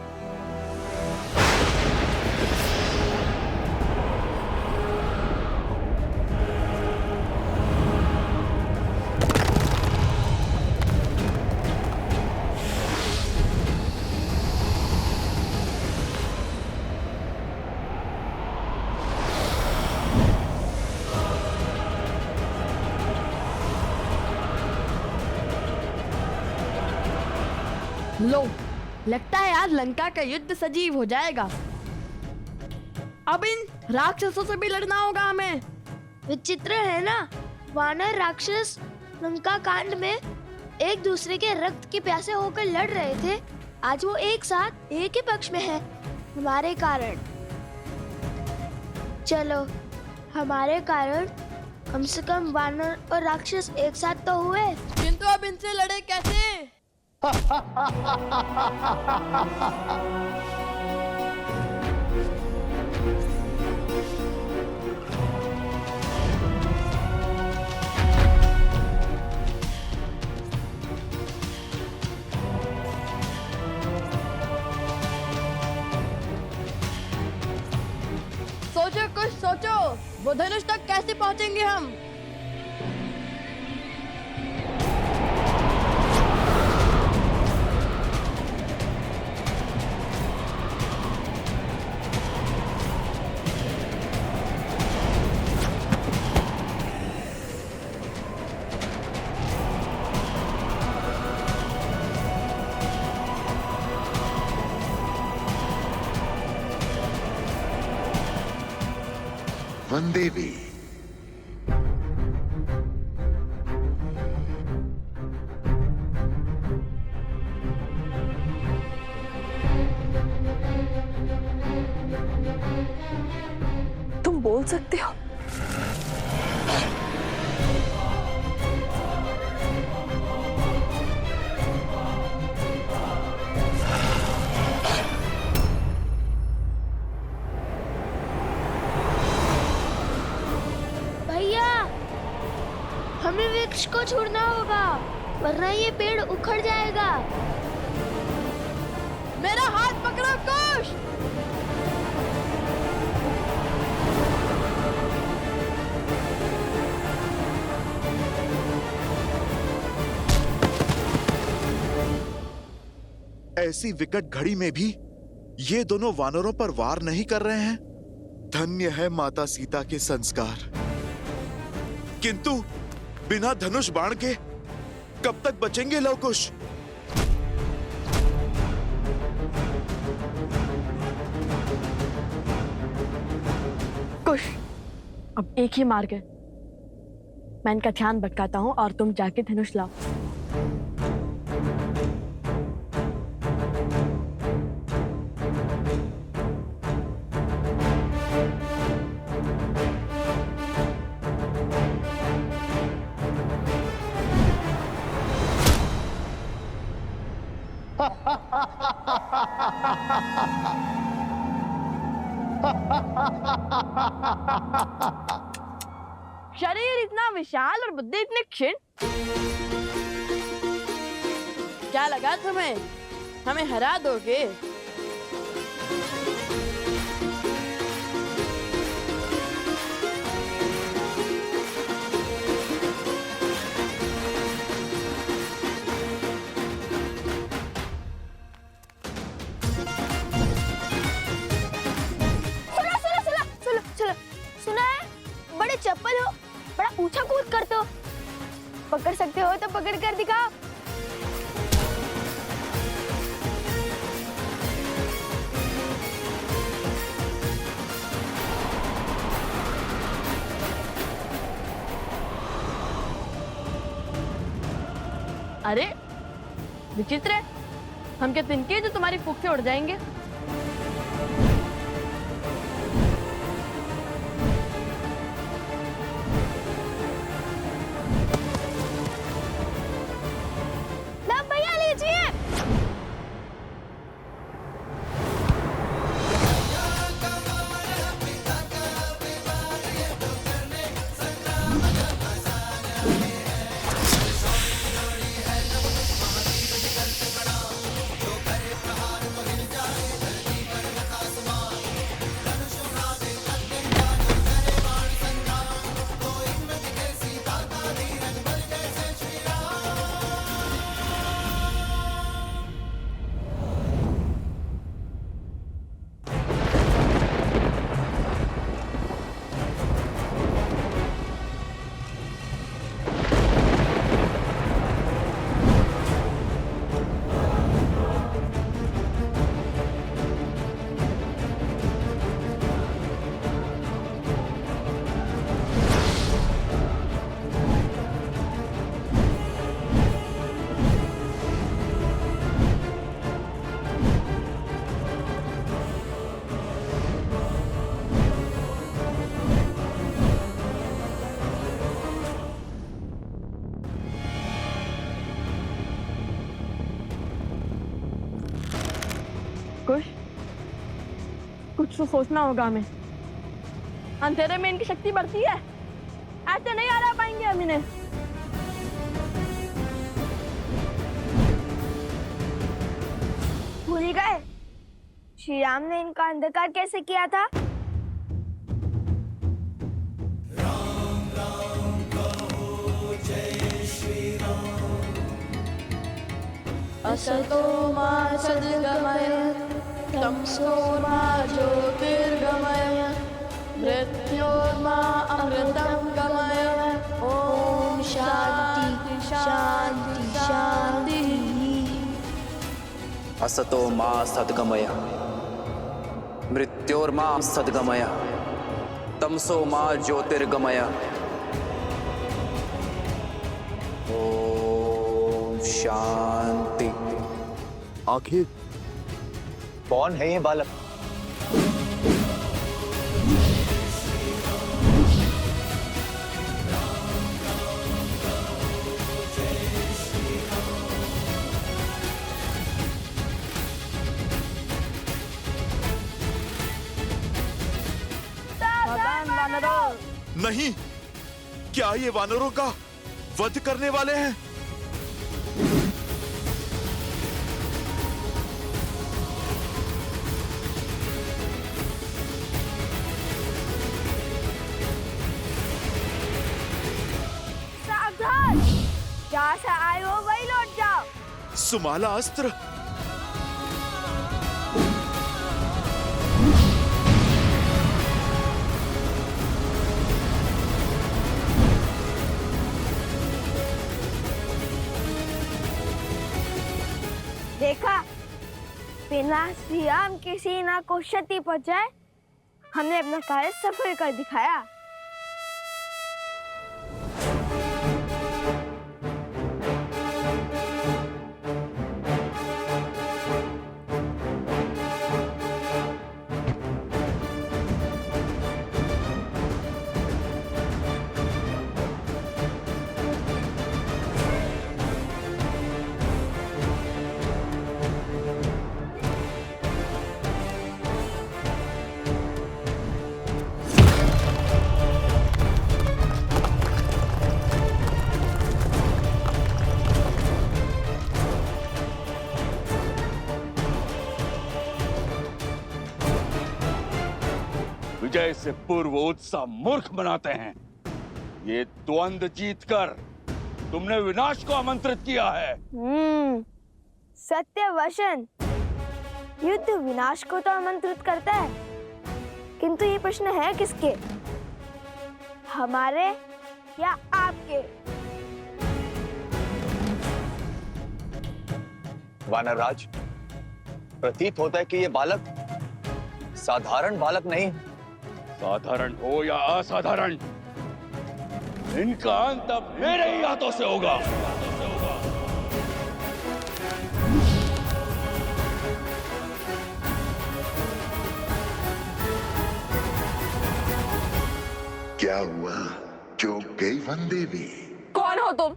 लो, लगता है आज लंका का युद्ध सजीव हो जाएगा। अब इन राक्षसों से भी लड़ना होगा हमें। विचित्र है ना, वानर राक्षस लंका कांड में एक दूसरे के रक्त की प्यासे होकर लड़ रहे थे, आज वो एक साथ एक ही पक्ष में है हमारे कारण। चलो, हमारे कारण कम से कम वानर और राक्षस एक साथ तो हुए। किंतु अब इनसे लड़े कैसे? सोचो, कुछ सोचो, वो धनुष तक कैसे पहुंचेंगे हम? वनदेवी, तुम बोल सकते हो? भैया, हमें वृक्ष को छोड़ना होगा, वरना ये पेड़ उखड़ जाएगा। मेरा हाथ पकड़ो कुश। ऐसी विकट घड़ी में भी ये दोनों वानरों पर वार नहीं कर रहे हैं। धन्य है माता सीता के संस्कार। किंतु बिना धनुष बाण के कब तक बचेंगे लवकुश? कुश, अब एक ही मार्ग है। मैं इनका ध्यान भटकाता हूँ और तुम जाके धनुष लाओ। शरीर इतना विशाल और बुद्धि इतनी क्षीण। क्या लगा तुम्हें हमें हरा दोगे? सुना है, बड़े चप्पल हो, बड़ा ऊंचा कूद करते हो, पकड़ सकते हो तो पकड़ कर दिखाओ। अरे विचित्र है, हम क्या तिनके जो तुम्हारी फूंक से उड़ जाएंगे? कुछ तो सोचना होगा हमें। अंधेरे में इनकी शक्ति बढ़ती है, ऐसे नहीं हरा पाएंगे हम इन्हें। भूल गए श्री राम ने इनका अंधकार कैसे किया था? असतो मा सद्गमय तमसो मा ज्योतिर्गमय मृत्योर्मा अमृतं गमय। ओम शांति शांति शांति। असतो मा सद्गमय मृत्योर्मा सद्गमय तमसो मा ज्योतिर्गमय। ओम शांति। आखिर कौन है ये बालक? नहीं, क्या ये वानरों का वध करने वाले हैं? सावधान, जहाँ से आए हो वही लौट जाओ। सुमाला अस्त्र। देखा, बिना श्री राम की सेना को क्षति पहुंचाए हमने अपना कार्य सफल कर दिखाया। विजय से पूर्व उत्साह मूर्ख बनाते हैं। ये द्वंद्व जीतकर तुमने विनाश को आमंत्रित किया है। सत्य वचन। युद्ध विनाश को तो आमंत्रित करता है, किंतु ये प्रश्न है किसके, हमारे या आपके? वानरराज, प्रतीत होता है कि ये बालक साधारण बालक नहीं। साधारण हो या असाधारण, इनका अंत अब मेरे ही हाथों से होगा। क्या हुआ? चौंक गई वनदेवी? कौन हो तुम?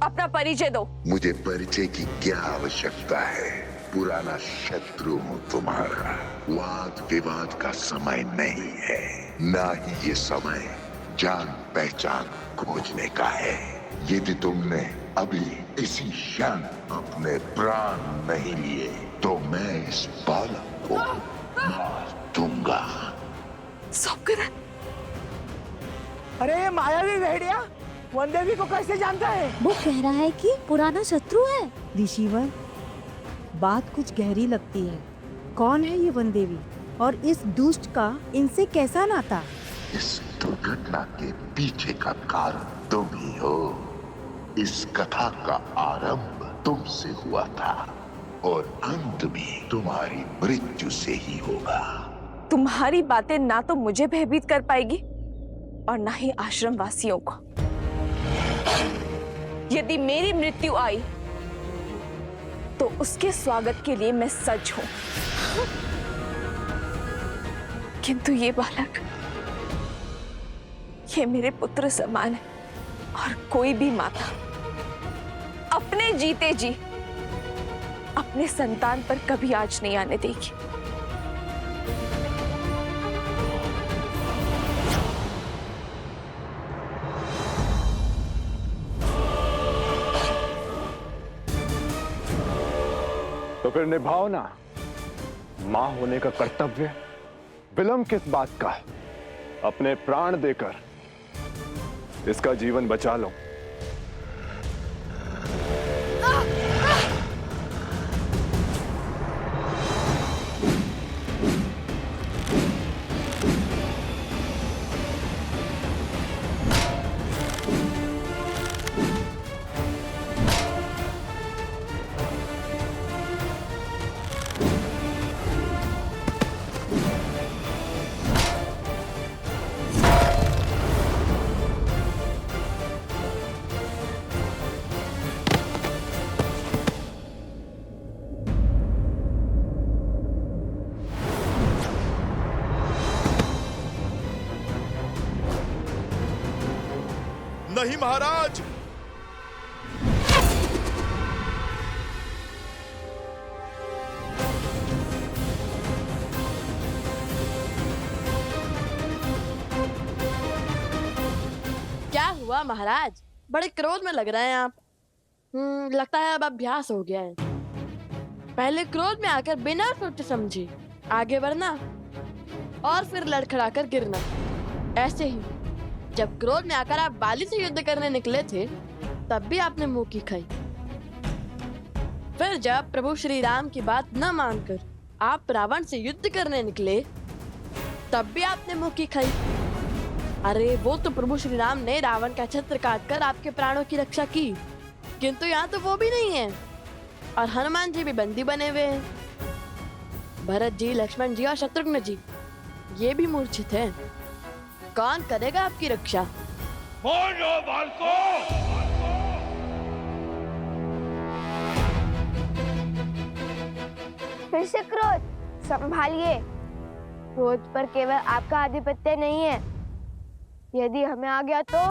अपना परिचय दो। मुझे परिचय की क्या आवश्यकता है? पुराना शत्रु हूँ तुम्हारा। वाद विवाद का समय नहीं है, ना ही ये समय जान पहचान खोजने का है। यदि तुमने अभी इसी क्षण अपने प्राण नहीं लिए तो मैं इस बालक को मार दूंगा। अरे मायावी भेड़िया, वनदेवी को कैसे जानता है? वो कह रहा है कि पुराना शत्रु है। ऋषिवर, बात कुछ गहरी लगती है। कौन है ये वनदेवी और इस दुष्ट का इनसे कैसा नाता? इस दुर्घटना के पीछे का कारण तुम ही हो। इस कथा का आरंभ तुमसे हुआ था और अंत भी तुम्हारी मृत्यु से ही होगा। तुम्हारी बातें ना तो मुझे भयभीत कर पाएगी और ना ही आश्रम वासियों को। यदि मेरी मृत्यु आई तो उसके स्वागत के लिए मैं सज्ज हूं, किंतु ये बालक, ये मेरे पुत्र समान है और कोई भी माता अपने जीते जी अपने संतान पर कभी आँच नहीं आने देगी। तो फिर निभाओ ना मां होने का कर्तव्य। विलंब किस बात का? अपने प्राण देकर इसका जीवन बचा लो। नहीं महाराज, क्या हुआ महाराज? बड़े क्रोध में लग रहे हैं आप। लगता है अब अभ्यास हो गया है। पहले क्रोध में आकर बिना सोचे समझे आगे बढ़ना और फिर लड़खड़ाकर गिरना। ऐसे ही जब क्रोध में आकर आप बाली से युद्ध करने निकले थे तब भी आपने मुंह की खाई। फिर जब प्रभु श्री राम की बात न मानकर आप रावण से युद्ध करने निकले तब भी आपने मुंह की खाई। अरे वो तो प्रभु श्री राम ने रावण का छत्र काटकर आपके प्राणों की रक्षा की, किंतु यहाँ तो वो भी नहीं है और हनुमान जी भी बंदी बने हुए हैं। भरत जी, लक्ष्मण जी और शत्रुघ्न जी ये भी मूर्छित हैं। कौन करेगा आपकी रक्षा? कौन हो बालको? फिर से क्रोध संभालिए। क्रोध पर केवल आपका आधिपत्य नहीं है, यदि हमें आ गया तो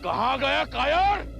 कहाँ गया कायर?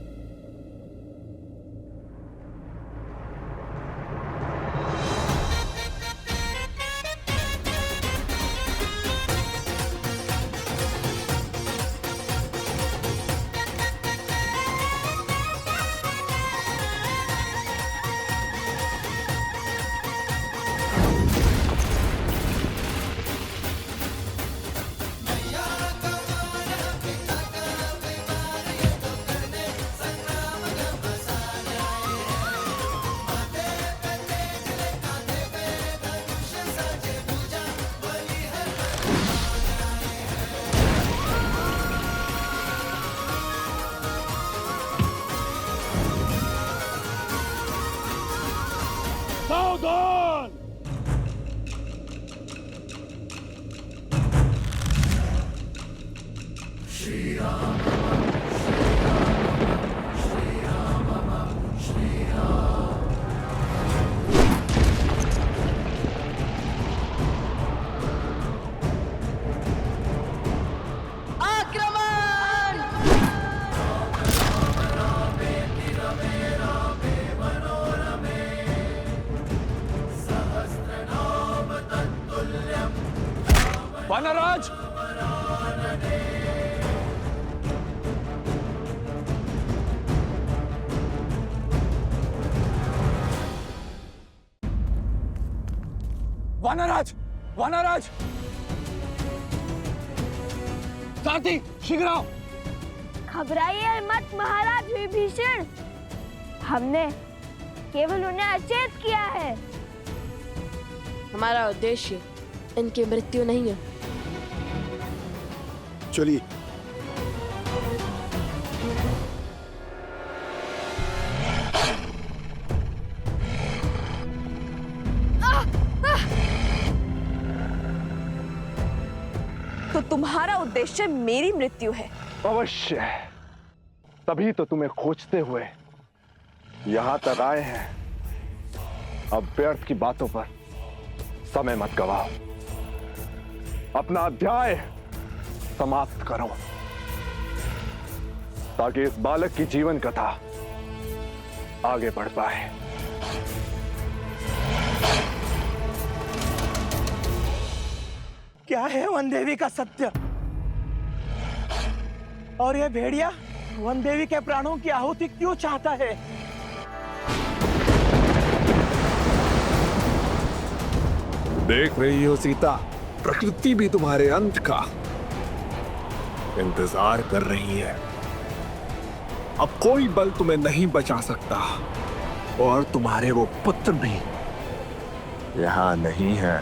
सावधान! श्री राम, श्री राम, श्री राम। आक्रमण! वानराज! वानराज! वानराज! सारथी, शीघ्र आओ! घबराइए मत महाराज विभीषण, हमने केवल उन्हें अचेत किया है। हमारा उद्देश्य इनकी मृत्यु नहीं है। चलिए। तो तुम्हारा उद्देश्य मेरी मृत्यु है? अवश्य, तभी तो तुम्हें खोजते हुए यहां तक आए हैं। अब व्यर्थ की बातों पर समय मत गवाओ। अपना अध्याय समाप्त करो, ताकि इस बालक की जीवन कथा आगे बढ़ पाए। क्या है वन देवी का सत्य? और ये भेड़िया वन देवी के प्राणों की आहुति क्यों चाहता है? देख रही हो सीता, प्रकृति भी तुम्हारे अंत का इंतजार कर रही है। अब कोई बल तुम्हें नहीं बचा सकता, और तुम्हारे वो पुत्र भी यहाँ नहीं है।